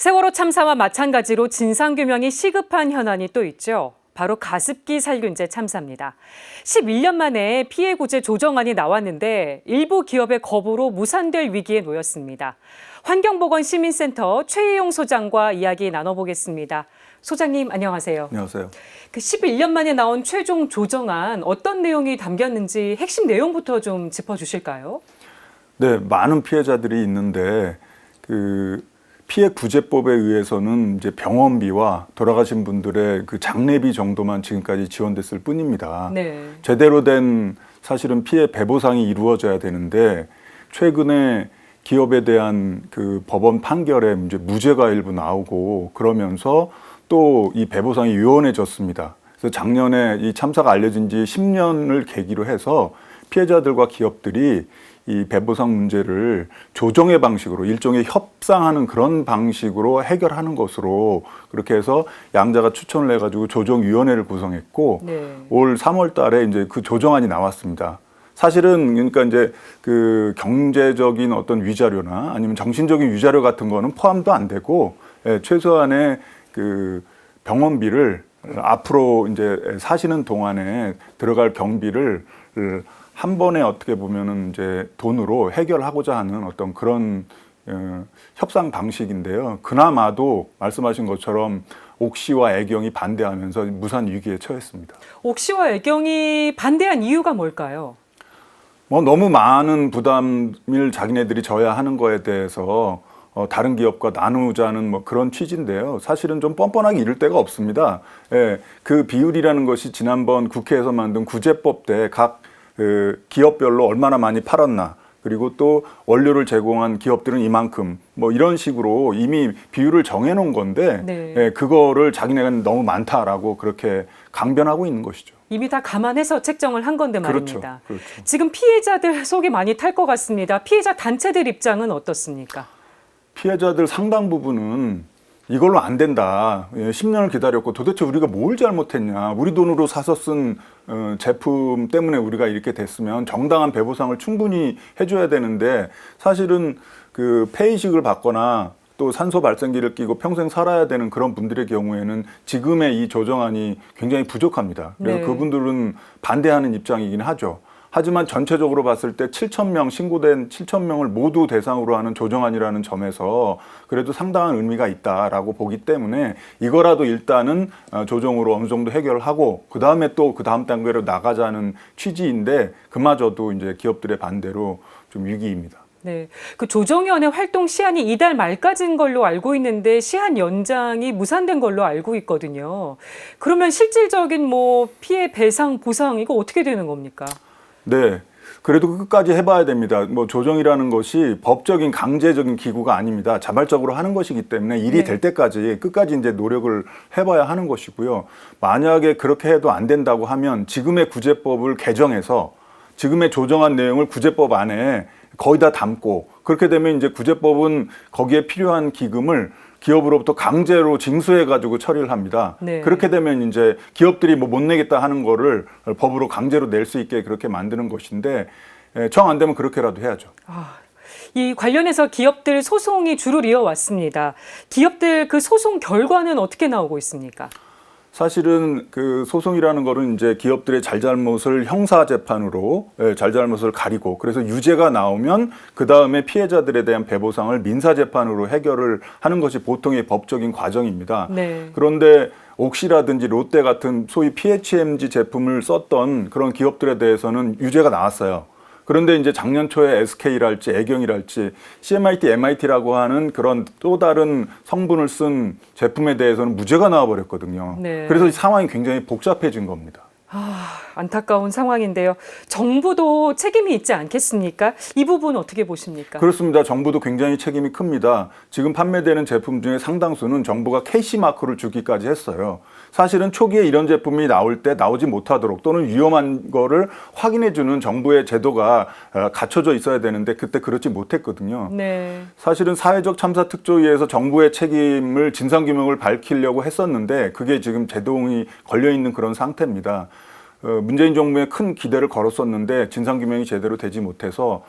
세월호 참사와 마찬가지로 진상규명이 시급한 현안이 또 있죠. 바로 가습기 살균제 참사입니다. 11년 만에 피해 구제 조정안이 나왔는데 일부 기업의 거부로 무산될 위기에 놓였습니다. 환경보건시민센터 최희용 소장과 이야기 나눠보겠습니다. 소장님 안녕하세요. 안녕하세요. 11년 만에 나온 최종 조정안 어떤 내용이 담겼는지 핵심 내용부터 좀 짚어주실까요? 네, 많은 피해자들이 있는데 피해 구제법에 의해서는 이제 병원비와 돌아가신 분들의 그 장례비 정도만 지금까지 지원됐을 뿐입니다. 네. 제대로 된 사실은 피해 배보상이 이루어져야 되는데 최근에 기업에 대한 그 법원 판결에 이제 무죄가 일부 나오고 그러면서 또 이 배보상이 유연해졌습니다. 그래서 작년에 이 참사가 알려진 지 10년을 계기로 해서 피해자들과 기업들이 이 배보상 문제를 조정의 방식으로 일종의 협상하는 그런 방식으로 해결하는 것으로 그렇게 해서 양자가 추천을 해가지고 조정위원회를 구성했고 네. 올 3월 달에 이제 그 조정안이 나왔습니다. 사실은 그러니까 이제 그 경제적인 어떤 위자료나 아니면 정신적인 위자료 같은 거는 포함도 안 되고 최소한의 그 병원비를 앞으로 이제 사시는 동안에 들어갈 경비를 한 번에 어떻게 보면은 이제 돈으로 해결하고자 하는 어떤 그런 협상 방식인데요. 그나마도 말씀하신 것처럼 옥시와 애경이 반대하면서 무산 위기에 처했습니다. 옥시와 애경이 반대한 이유가 뭘까요? 뭐 너무 많은 부담을 자기네들이 져야 하는 거에 대해서 다른 기업과 나누자는 뭐 그런 취지인데요. 사실은 좀 뻔뻔하게 이를 데가 없습니다. 예, 그 비율이라는 것이 지난번 국회에서 만든 구제법 때 각 기업별로 얼마나 많이 팔았나, 그리고 또 원료를 제공한 기업들은 이만큼, 뭐 이런 식으로 이미 비율을 정해놓은 건데, 네. 예, 그거를 자기네가 너무 많다라고 그렇게 강변하고 있는 것이죠. 이미 다 감안해서 책정을 한 건데 말입니다. 그렇죠. 지금 피해자들 속이 많이 탈 것 같습니다. 피해자 단체들 입장은 어떻습니까? 피해자들 상당 부분은 이걸로 안 된다. 10년을 기다렸고 도대체 우리가 뭘 잘못했냐. 우리 돈으로 사서 쓴 제품 때문에 우리가 이렇게 됐으면 정당한 배보상을 충분히 해줘야 되는데 사실은 그 폐이식을 받거나 또 산소 발생기를 끼고 평생 살아야 되는 그런 분들의 경우에는 지금의 이 조정안이 굉장히 부족합니다. 그래서 네. 그분들은 반대하는 입장이긴 하죠. 하지만 전체적으로 봤을 때 7,000명, 신고된 7,000명을 모두 대상으로 하는 조정안이라는 점에서 그래도 상당한 의미가 있다라고 보기 때문에 이거라도 일단은 조정으로 어느 정도 해결하고 그 다음에 또 그 다음 단계로 나가자는 취지인데 그마저도 이제 기업들의 반대로 좀 위기입니다. 네, 그 조정위원회 활동 시한이 이달 말까지인 걸로 알고 있는데 시한 연장이 무산된 걸로 알고 있거든요. 그러면 실질적인 뭐 피해 배상 보상 이거 어떻게 되는 겁니까? 네. 그래도 끝까지 해봐야 됩니다. 뭐 조정이라는 것이 법적인 강제적인 기구가 아닙니다. 자발적으로 하는 것이기 때문에 일이 네. 될 때까지 끝까지 이제 노력을 해봐야 하는 것이고요. 만약에 그렇게 해도 안 된다고 하면 지금의 구제법을 개정해서 지금의 조정안 내용을 구제법 안에 거의 다 담고 그렇게 되면 이제 구제법은 거기에 필요한 기금을 기업으로부터 강제로 징수해가지고 처리를 합니다. 네. 그렇게 되면 이제 기업들이 뭐 못 내겠다 하는 거를 법으로 강제로 낼 수 있게 그렇게 만드는 것인데 정 안 되면 그렇게라도 해야죠. 이 관련해서 기업들 소송이 줄을 이어왔습니다. 기업들 그 소송 결과는 어떻게 나오고 있습니까? 사실은 그 소송이라는 거는 이제 기업들의 잘잘못을 형사 재판으로 잘잘못을 가리고 그래서 유죄가 나오면 그 다음에 피해자들에 대한 배보상을 민사 재판으로 해결을 하는 것이 보통의 법적인 과정입니다. 네. 그런데 옥시라든지 롯데 같은 소위 PHMG 제품을 썼던 그런 기업들에 대해서는 유죄가 나왔어요. 그런데 이제 작년 초에 SK랄지 애경이랄지 CMIT, MIT라고 하는 그런 또 다른 성분을 쓴 제품에 대해서는 무죄가 나와버렸거든요. 네. 그래서 이 상황이 굉장히 복잡해진 겁니다. 안타까운 상황인데요. 정부도 책임이 있지 않겠습니까? 이 부분 어떻게 보십니까? 그렇습니다. 정부도 굉장히 책임이 큽니다. 지금 판매되는 제품 중에 상당수는 정부가 KC 마크를 주기까지 했어요. 사실은 초기에 이런 제품이 나올 때 나오지 못하도록 또는 위험한 거를 확인해주는 정부의 제도가 갖춰져 있어야 되는데 그때 그렇지 못했거든요. 네. 사실은 사회적 참사 특조위에서 정부의 책임을 진상규명을 밝히려고 했었는데 그게 지금 제동이 걸려있는 그런 상태입니다. 문재인 정부에 큰 기대를 걸었었는데 진상규명이 제대로 되지 못해서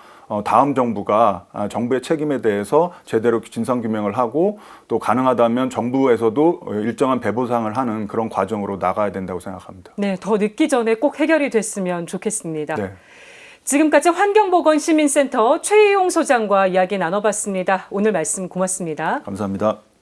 다음 정부가 정부의 책임에 대해서 제대로 진상 규명을 하고 또 가능하다면 정부에서도 일정한 배보상을 하는 그런 과정으로 나가야 된다고 생각합니다. 네, 더 늦기 전에 꼭 해결이 됐으면 좋겠습니다. 네. 지금까지 환경보건 시민센터 최희용 소장과 이야기 나눠봤습니다. 오늘 말씀 고맙습니다. 감사합니다.